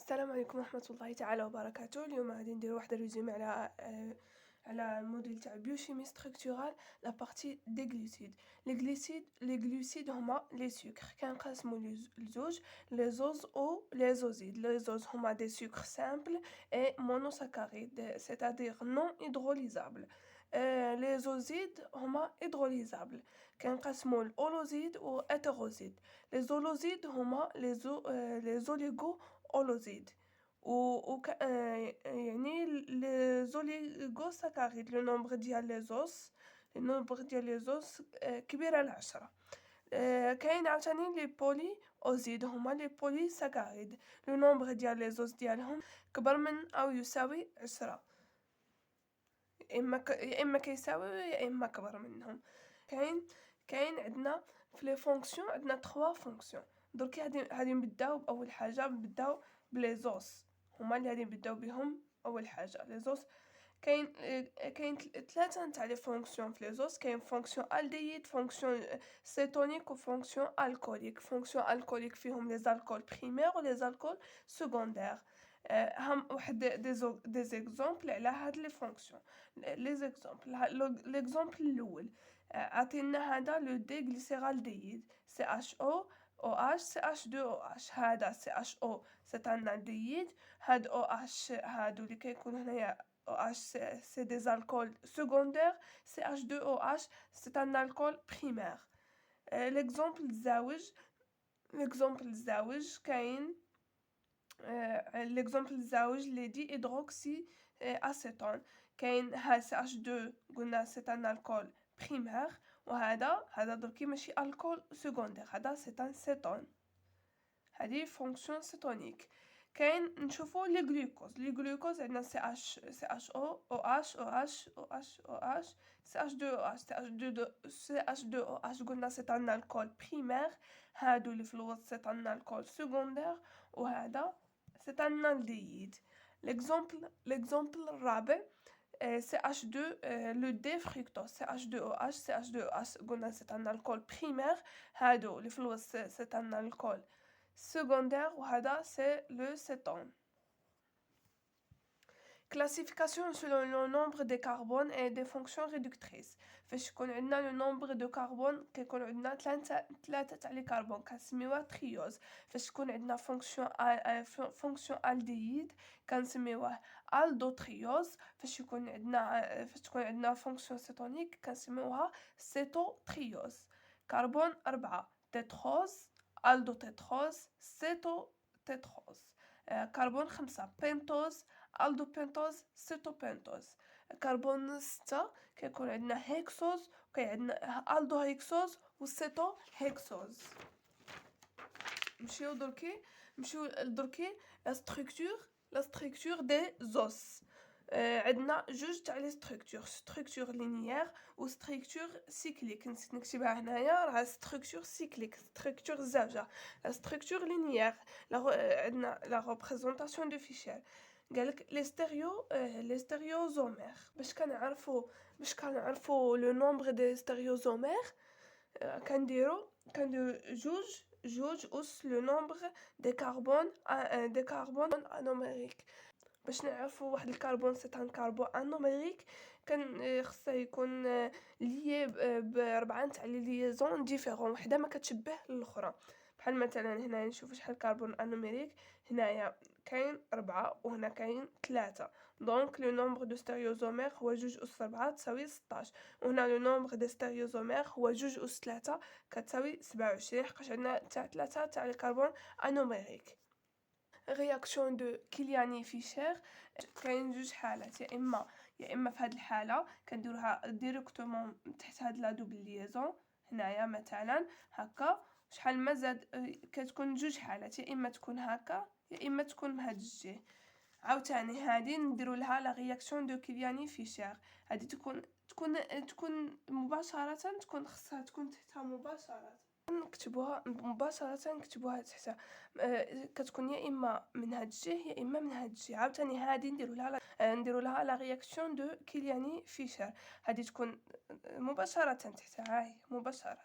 السلام عليكم ورحمة الله تعالى وبركاته. اليوم غادي نديرو واحد الريزومي على الموديل تاع بيوشيمي ستركتورال لا بارتي دي غلوسيد. لي غلوسيد هما لي سكر كنقسمو لزوج لي زوز او لي زوزيد. لي زوز هما دي سكر سامبل اي مونوساكاريد سيتادير نون هيدروليزابل. لي زوزيد هما هيدروليزابل كنقسمو الاولوزيد و اتيروزيد. لي زولوزيد هما لي زوليغو أولوزيد يعني لي زوليغوساكاريد. لو نومبر ديال لي زوس كبير على 10. كاين عاوتاني لي بولي اوزيد هما لي بولي ساكاريد. لو نومبر ديال لي زوس ديالهم كبر من او يساوي 10، يا اما كيساوي يا اما كبر منهم. كاين عندنا في لي فونكسيون عندنا 3 فونكسيون. درك غادي نبداو باول حاجه، نبداو بلي زوس هما اللي غادي نبداو بهم. اول حاجه لي زوس كاين 3 نتاع لي فونكسيون في لي زوس. كاين فونكسيون الديد، فونكسيون سيتونيك و فونكسيون الكوليك. فونكسيون الكوليك فيهم لي زالكول بريمير و لي زالكول سكوندير. هم واحد دي زيكزامبل على هاد لي فونكسيون. لي زيكزامبل ليكزامبل الاول عطينا هذا لو دي غليسيرالديد سي اش او او اش سي اش 2 او اش. هذا سي اش او سي ان الديد، هاد او اش هادو اللي كيكون هنايا او اش سي دي الكول سكوندير، سي اش 2 او اش سي ان الكول بريمير. ليكزامبل الزاوج كاين ليكزامبل الزاوج لي دي هيدروكسي اسيتون. كاين ها سي اش 2 قلنا سي ان الكول بريمير، وهذا دركي ماشي الكول سكوندير، هذا سي ان سيتون. هذه فونكسيون سيتونيك. كاين نشوفوا لي غلوكوز عندنا سي اش او او اش او اش او اش او اش سي اش 2 او اش سي اش 2 او اش قلنا سي ان الكول بريمير. هادو اللي في الوسط سي ان الكول سكوندير، وهذا سي ان الديد. ليكزامبل الرابع سي اش 2 لو دي فريكتوز سي اش 2 او اش سي اش 2 او اش قلنا سي ان الكول بريمير. هادو اللي في الوسط سي ان الكول secondaire وهذا c'est le cétone. Classification selon le nombre de carbone et des fonctions réductrices. فاش يكون عندنا le nombre de carbone كيكون عندنا ثلاثة تاع لي كربون كنسميوها تريوز. فاش يكون عندنا فونكسيون الديد كنسميوه الدوتريوز. فاش تكون عندنا فونكسيون سيتونيك كنسميوها سيتوتريوز. كربون 4 تيتروز، الدوتيتروز، سيتوتيتروز. كربون 5 بنتوز، الدوبنتوز، سيتوبنتوز. كربون 6 كيكون عندنا هيكسوز، وكاين عندنا الدوهيكسوز وسيتو هيكسوز. نمشيو دركي لا ستركتور دي زوس. عندنا جوج تاع لي ستركتور لينيير و ستركتور سيكليك. نسيت نكتبها هنايا، راه ستركتور سيكليك ستركتور زاوجه. لا ستركتور لينيير عندنا لا ريبريزونطاسيون دو فيشير. قالك لي ستيريوزومير. باش كنعرفو لو نومبر دي ستيريوزومير كنديرو جوج أس لو نومبر دي كربون انوميريك. باش نعرفو واحد الكربون سي ان كربون انوميريك كان خصها يكون ليي ب4 تاع لي ليزون ديفيرون، وحده ما كتشبه الاخرى. بحال مثلا هنا نشوف شحال كربون انوميريك. هنايا كاين 4 وهنا كاين 3، دونك لو نومبر دو ستيريوزومير هو جوج أس 4 تساوي 16، وهنا لو نومبر دو ستيريوزومير هو جوج أس 3 كتساوي 27، حقاش عندنا تاع 3 تاع الكربون انوميريك. رياكسيون دو كيلياني فيشير كاين جوج حالات، يا اما في هذه الحاله كنديروها ديريكتومون تحت هاد لا دوبل ليزون هنايا مثلا هكا. شحال ما زاد كتكون جوج حالات، يا اما تكون هكا يا اما تكون من هاد الجهه. عاوتاني هادي نديرو لها لا رياكسيون دو كيلياني فيشير. هادي تكون مباشره، خصها تكون تحتها مباشره نكتبوها تحتها. كتكون يا اما من هاد الجهه يا اما من هاد الجهه. عاوتاني هادي نديرو لها لا رياكسيون دو كيلياني فيشير. هادي تكون مباشره تحتها، هاي مباشره.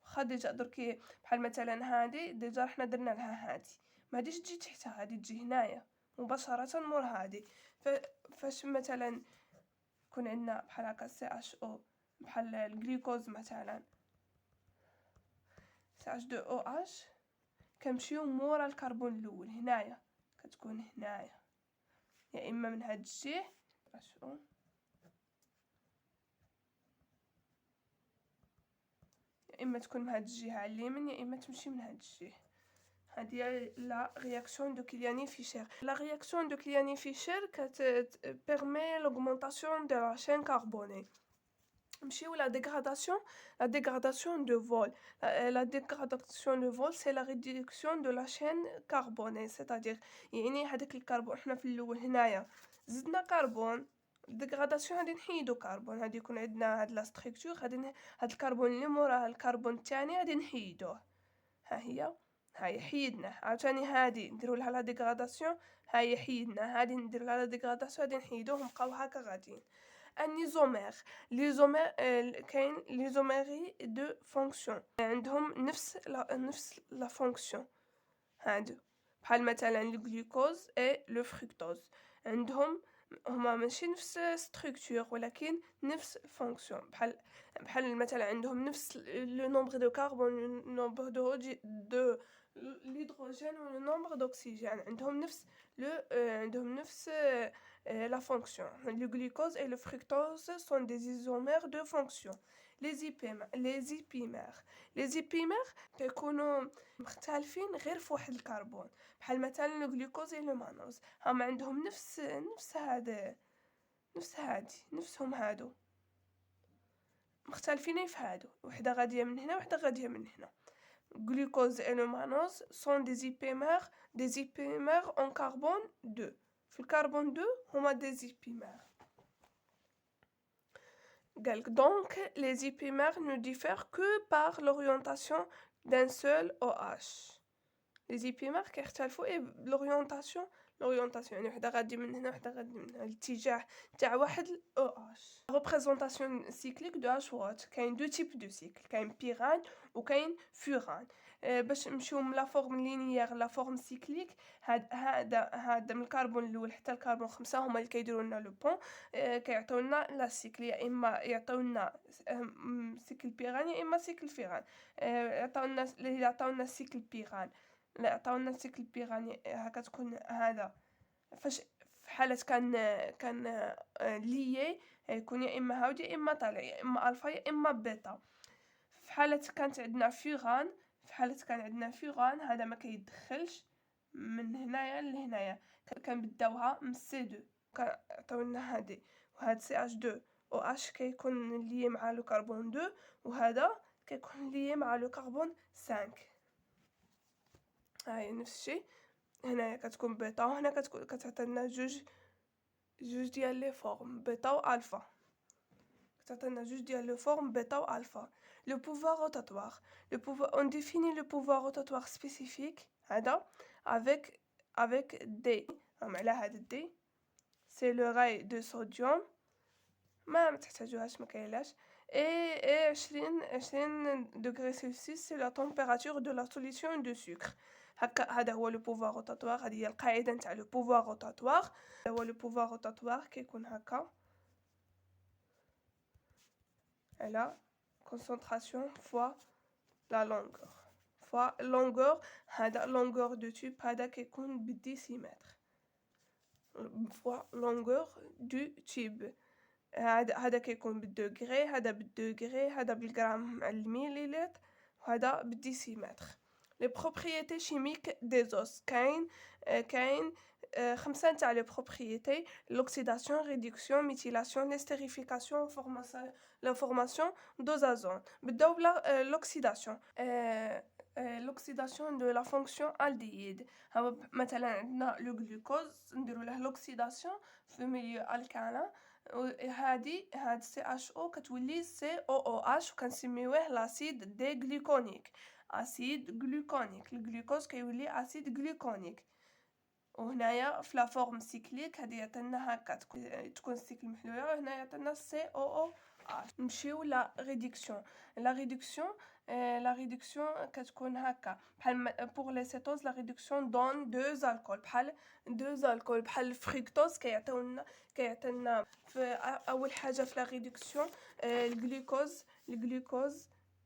واخا ديجا دركي بحال مثلا هادي ديجا حنا درنا لها هادي ما غاديش تجي تحتها، غادي تجي هنايا مباشرة مور هادي. فاش مثلا يكون عندنا بحال هكا CHO بحال الجلوكوز مثلا CH2OH كنمشيو مورا الكربون الاول هنايا، كتكون هنايا يا اما من هاد الجهه HO يا اما تكون من هاد الجهه على اليمين يا اما تمشي من هاد الجهه. هذه هي لا réaction de Killiani-Fischer. La réaction de Killiani-Fischer permet l'augmentation de la chaîne carbonée. نمشيو la dégradation de vol. La dégradation de vol c'est la réduction de la chaîne carbonée, c'est-à-dire يعني هذاك الكربون حنا في الاول هنايا زدنا كربون، الديغراداسيون غادي نحيدو كربون، غادي يكون عندنا هاد لا ستركتور، غادي هاد الكربون اللي موراها الكربون الثاني غادي نحيدوه. ها هي حيدناه، عاوتاني هادي نديرو لها لا ديغراداسيون، ها هي حيدناه، هادي نديرو لها لا ديغراداسيون، غادي نحيدوه ونبقاو هكا غاديين. النيزومير كاين ليزوميري دو فونكسيون عندهم نفس لا فونكسيون، هادو بحال مثلا الجلوكوز اي لو فركتوز عندهم هما ماشي نفس ستركتور ولكن نفس فونكسيون. بحال مثلا عندهم نفس لو نومبر دو كربون، لو نومبر دو l'hydrogène ou le nombre d'oxygène عندهم نفس la fonction. Le glucose et le fructose sont des isomères de fonction. les épimères كيكونوا مختلفين غير في واحد الكربون، بحال مثلا الجلوكوز و المانوز هما عندهم نفسهم هادو، مختلفين في هادو، وحده غاديه من هنا وحده غاديه من هنا. Glucose et le mannose sont des épimères en carbone 2. في الكربون 2 هما des épimères. Donc les épimères ne diffèrent que par l'orientation d'un seul OH. Les épimères كيختلفوا l'orientation يعني وحده غادي من هنا وحده غادي من هنا، الاتجاه تاع واحد OH. Représentation cyclique de H. كاين دو تيب دو سيكل، كاين بيران وكاين فوران. باش نمشيو من لا فورم لينيير لا فورم سيكليك، هذا من الكربون الاول حتى الكربون 5 هما اللي كيديروا لنا لو بون، كيعطيونا لا سيكل، يا اما يعطيونا سيكل بيران يا اما سيكل فيران. عطاونا سيكل بيران، لا عطاونا سيكل بيران هكا تكون هذا فاش في حالة كان ليي يكون يا اما هاودي يا اما طالع، يا اما الفا يا اما بيتا. في حالة كان عندنا فيران هذا ما كيدخلش من هنايا لهنايا، كنبداوها من C2 كعطيونا هادي، وهاد CH2OH كيكون ليي مع لو كربون 2 وهذا كيكون ليي مع لو كربون 5. هاي نفس الشيء هنايا كتكون بيتا، وهنا كتعطينا جوج ديال لي فورم بيتا والفا، كتعطينا جوج ديال لي فورم بيتا والفا. Le pouvoir rotatoire. On définit le pouvoir rotatoire spécifique هذا avec D. على هذا D c'est le rail de sodium، ما تحتاجوهاش ما كاينلاش. et 20 degrés Celsius c'est la température de la solution de sucre. هكا هذا هو لو بوفوار روتاتوار، هذه هي القاعده نتاع لو بوفوار روتاتوار. هو لو بوفوار روتاتوار كيكون هكا على concentration fois la longueur هذا longueur de tube هذا كيكون بالديسيمتر fois longueur du tube. هذا كيكون بالدوغري، هذا بالدوغري، هذا بالغرام على المليلتر، وهذا بالديسيمتر. les propriétés chimiques des os كاين 5 تاع les propriétés: l'oxydation, réduction, méthylation, l'estérification, l'information d'ozazone. بداو بلا l'oxydation. l'oxydation de la fonction aldéhyde. مثلا عندنا لو glucose نديرو له l'oxydation في ميليو الكالين، هاد CHO كتولي COOH وكنسميوه لاسيد دي غلوكونيك، اسيد غلوكونيك. الجلوكوز كيولي اسيد غلوكونيك. وهنايا في لا فورم سيكليك هذه عطينا هكا تكون السيكل محلوله، وهنا عطينا COOH. H. نمشيو لا ريدكسيون. لا ريدكسيون كتكون هكا بحال pour les cétoses la réduction donne deux alcools بحال الفركتوز كيعطيونا في اول حاجه في لا ريدكسيون الجلوكوز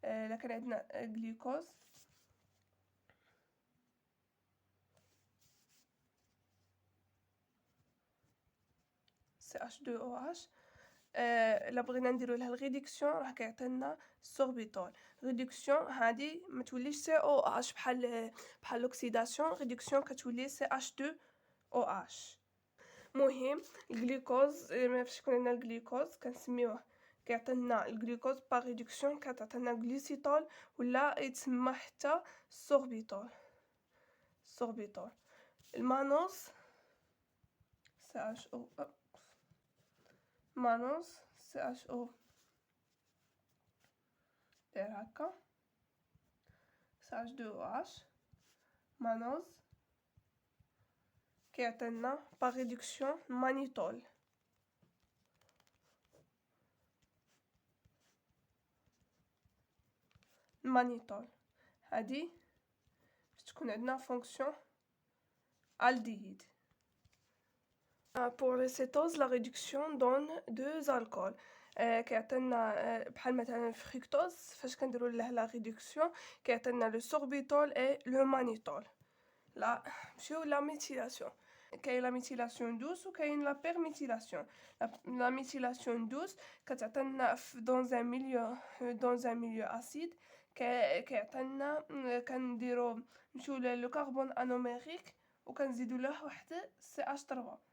الا كان عندنا جلوكوز CH2OH. الا بغينا نديرو لها الريدكسيون راه كيعطينا السوربيتول. ريدكسيون هادي ما توليش COH بحال الاكسيداسيون. ريدكسيون كتولي CH2OH. مهم الجلوكوز فاش يكون عندنا الجلوكوز كنسميوه كيعطينا الجلوكوز باغ ريدكسيون كتعطينا غليسيتول ولا يتسمى حتى السوربيتول. المانوس CHO مانوس CHO داير هكا CH2OH. مانوس كيعطينا باغ ريدكسيون مانيتول. هادي باش تكون عندنا فونكسيون aldéhyde. Pour les cétoses la réduction donne deux alcools. كيعطينا بحال مثلا الفركتوز فاش كنديروا له لا ريدكسيون كيعطينا لو سوربيتول اي لو مانيتول. لا نمشيو لا ميثيلاسيون. كاين لا ميثيلاسيون دوس وكاين لا بيرميثيلاسيون. لا ميثيلاسيون دوس كتعطينا دون ان ميليو اسيد كيعطينا كنديرو نمشيو لو كربون انوميريك وكنزيدو له واحد CH3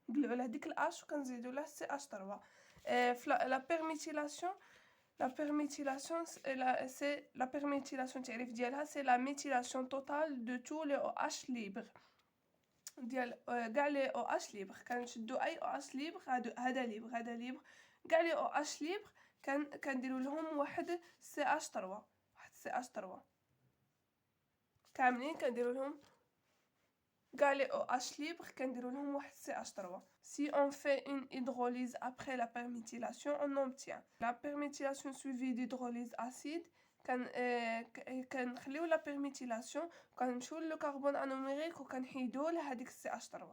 نقلعو على هذيك الاش وكنزيدو له CH3. في لا بيرميثيلاسيون التعريف ديالها سي لا ميثيلاسيون توتال دو تو لي OH ليبر ديال كاع لي OH ليبر. كنشدو اي OH ليبر هذا ليبر كاع لي OH ليبر كنديروا لهم واحد CH3 كاملين كنديروا لهم كاع لي OH ليبر كنديروا لهم واحد CH3. Si on fait une hydrolyse après la perméthylation on obtient la perméthylation suivie d'hydrolyse acide. كنخليو لا بيرميثيلاسيون كنمشيو لو كربون انوميريك وكنحيدو له هذيك CH3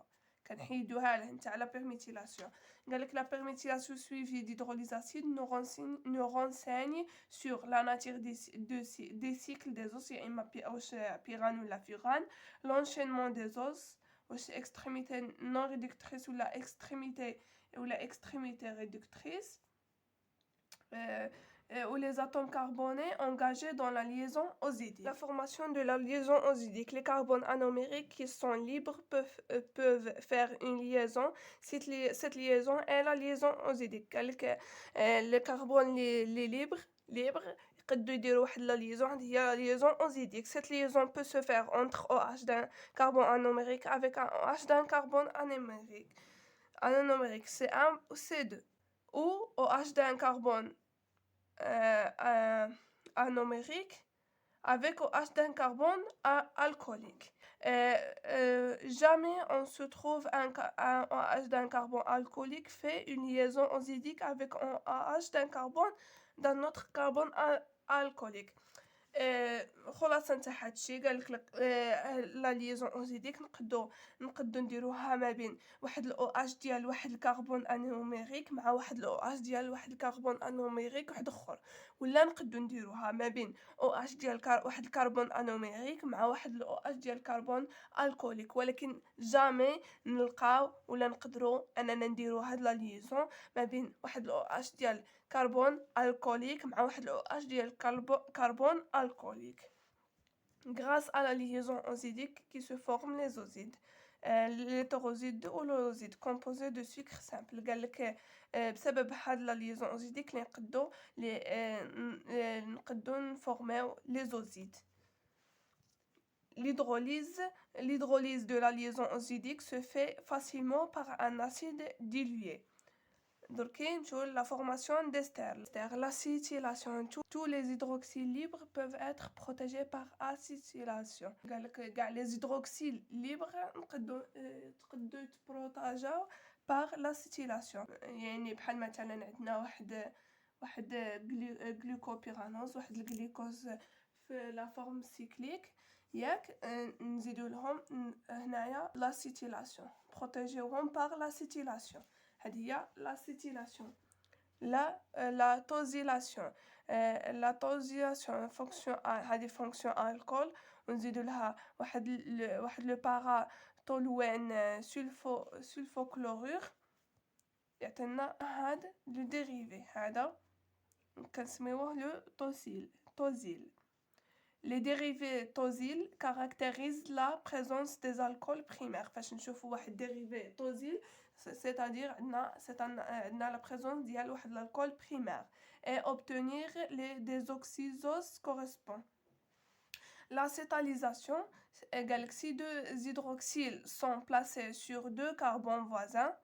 كنحيدوها له نتاع لا بيرميثيلاسيون. قالك la perméthylation suivie d'hydrolyse acide nous renseigne sur la nature des cycles des os يا اما واش بيران ولا فيران l'enchaînement des os واش extrémité non réductrice ولا extrémité réductrice ou les atomes carbonés engagés dans la liaison oxydique. La formation de la liaison oxydique. Les carbones anomériques qui sont libres peuvent faire une liaison. Cette liaison est la liaison oxydique. Les carbones les libres يقدروا يديروا واحد لا liaison هي la liaison oxydique. Cette liaison peut se faire entre OH d'un carbone anomérique avec un OH d'un carbone anomérique C1 ou C2 ou OH d'un carbone anomérique avec OH d'un carbone alcoolique. Jamais on se trouve un OH d'un carbone alcoolique fait une liaison oxydique avec un OH d'un autre carbone alcoolique. خلاصه نتا هادشي قالك لا ليزون اوزيديك نقدو نديروها ما بين واحد الاو اش ديال واحد الكربون انوميريك مع واحد الاو اش ديال واحد الكربون انوميريك واحد اخر ولا نقدو نديروها ما بين او اش ديال واحد الكربون انوميريك مع واحد الاو اش ديال الكربون الكوليك. ولكن جامي نلقاو ولا نقدروا اننا نديرو هاد لا ليزون ما بين واحد الاو اش ديال كربون الكوليك مع واحد الاو اش ديال كربون alcoolique grâce à la liaison oxydique qui se forment les osides l'hétéroside ou l'oside composé de sucre simple. قالك بسبب هاد لا ليزون اوزيديك نقدو نفورميو لي زوزيد. L'hydrolyse de la liaison oxydique se fait facilement par un acide dilué. Donc, la formation d'ester. L'acétylation. Tous les hydroxyles libres peuvent être protégés par acétylation. Les hydroxyles libres تقدروا يتبروتاجاو par l'acétylation. يعني بحال مثلا عندنا واحد glucopyranose، واحد الجليكوز في لا فورم سيكليك ياك. نزيدو لهم هنايا لاسيتيلاسيون، بروتيجيوهم باغ لاسيتيلاسيون. هذه هي لاسيتيلاسيون. لا توزيلاسيون، لا توزيلاسيون فونكسيون هذه فونكسيون الكول، ونزيدو لها واحد لو بارا تولوين سلفوكلورور يعطينا هاد لو ديريفي هذا كنسميوه لو توزيل. Les dérivés tosyl caractérisent la présence des alcools primaires. فاش نشوفوا واحد dérivé tosyl c'est-à-dire عندنا la présence ديال واحد l'alcool primaire et obtenir les désoxyzoses correspond. L'acétalisation égale que si deux hydroxyles sont placés sur deux carbones voisins،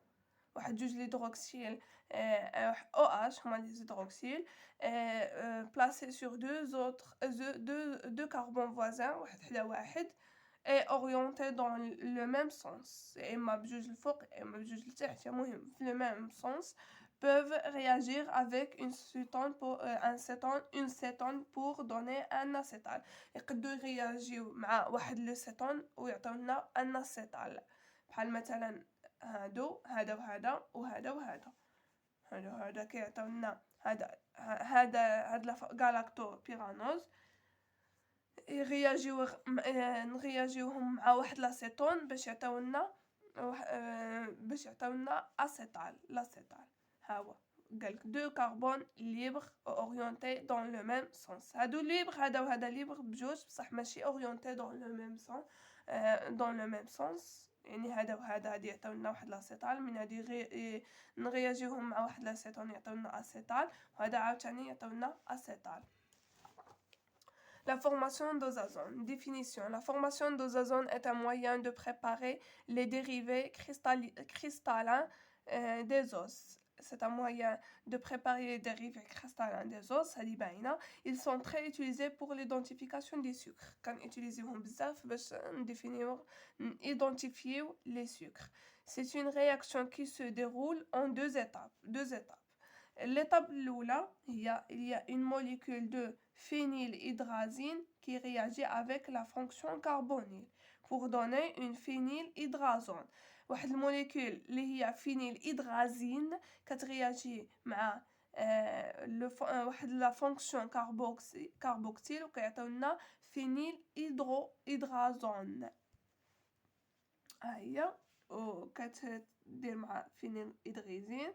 واحد جوج l'hydroxyle OH هما les hydroxyles placés sur deux carbones voisins واحد حدا واحد et orientés dans le même sens، اما بجوج الفوق اما بجوج لتحت، المهم في le même sens، peuvent réagir avec une cétone pour donner un acétal. يقدروا يرياجيو مع واحد لو سيتون ويعطيونا ان acétal. بحال مثلا هادو هذا وهذا وهذا وهذا، هذا كيعطيونا هاد غالاكتو بيرانوز، نرياجيوهم مع واحد لاسيتون باش يعطيونا اسيتال. لاسيتال ها هو قالك دو كربون ليبر اورينتي دون لو ميم سونس. هادو ليبر هذا وهذا ليبر بجوج بصح ماشي اورينتي دون لو ميم سون، دون لو ميم سونس، يعني هذا وهذا غادي يعطيونا واحد لاسيتال، من هادي نرياجيوهم مع واحد لاسيتون يعطيونا اسيتال، وهذا عاوتاني يعطيونا اسيتال. La formation d'ozazone. Définition. La formation d'ozazone est un moyen de préparer les dérivés cristallins des os. C'est un moyen de préparer les dérivés cristallins des os. Ils sont très utilisés pour l'identification des sucres. Quand utilisons bzaf باش identifier les sucres. C'est une réaction qui se déroule en deux étapes. L'étape l'oula, il y a une molécule de phénylhydrazine qui réagit avec la fonction carbonyle pour donner une phénylhydrazone. واحد الموليكول اللي هي phénylhydrazine كترياجي مع واحد لا فونكسيون كاربوكسيل وكيعطيونا phénylhydrazone. هي وكتدير مع phénylhydrazine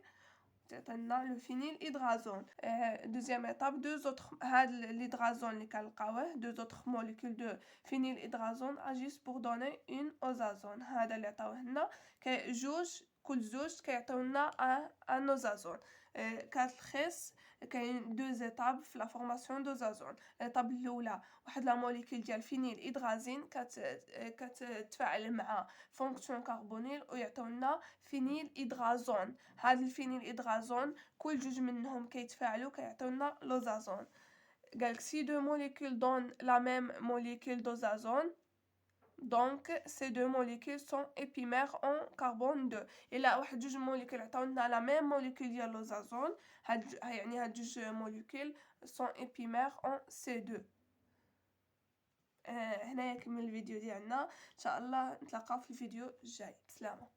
تعطينا لو phénylhydrazone. Deuxième étape, هاد l'hydrazone اللي كنلقاوه deux autres molécules de phénylhydrazone agissent pour donner une ozazone. هذا اللي عطاوه لنا كل زوج كيعطيونا ان اوزازون. كتلخيص كاين دو زيتاب في لا فورماسيون دوزازون. الطاب الاولى واحد لا موليكول ديال فينيل كتتفاعل مع فونكسيون كربونيل ويعطيونا فينيل هيدرازون. هاد الفينيل هيدرازون كل جوج منهم كيتفاعلوا كيعطيونا لوزازون. قالك سي دو موليكول دون لا ميم موليكول دوزازون donc ces deux molécules sont épimères en carbone 2. إلا واحد جوج موليكول عطاونا لا ميم موليكول ديال لوزازون، يعني هاد جوج موليكول sont épimères en C2. هنايا كمل الفيديو ديالنا، ان شاء الله نتلاقاو في الفيديو الجاي. بسلامه.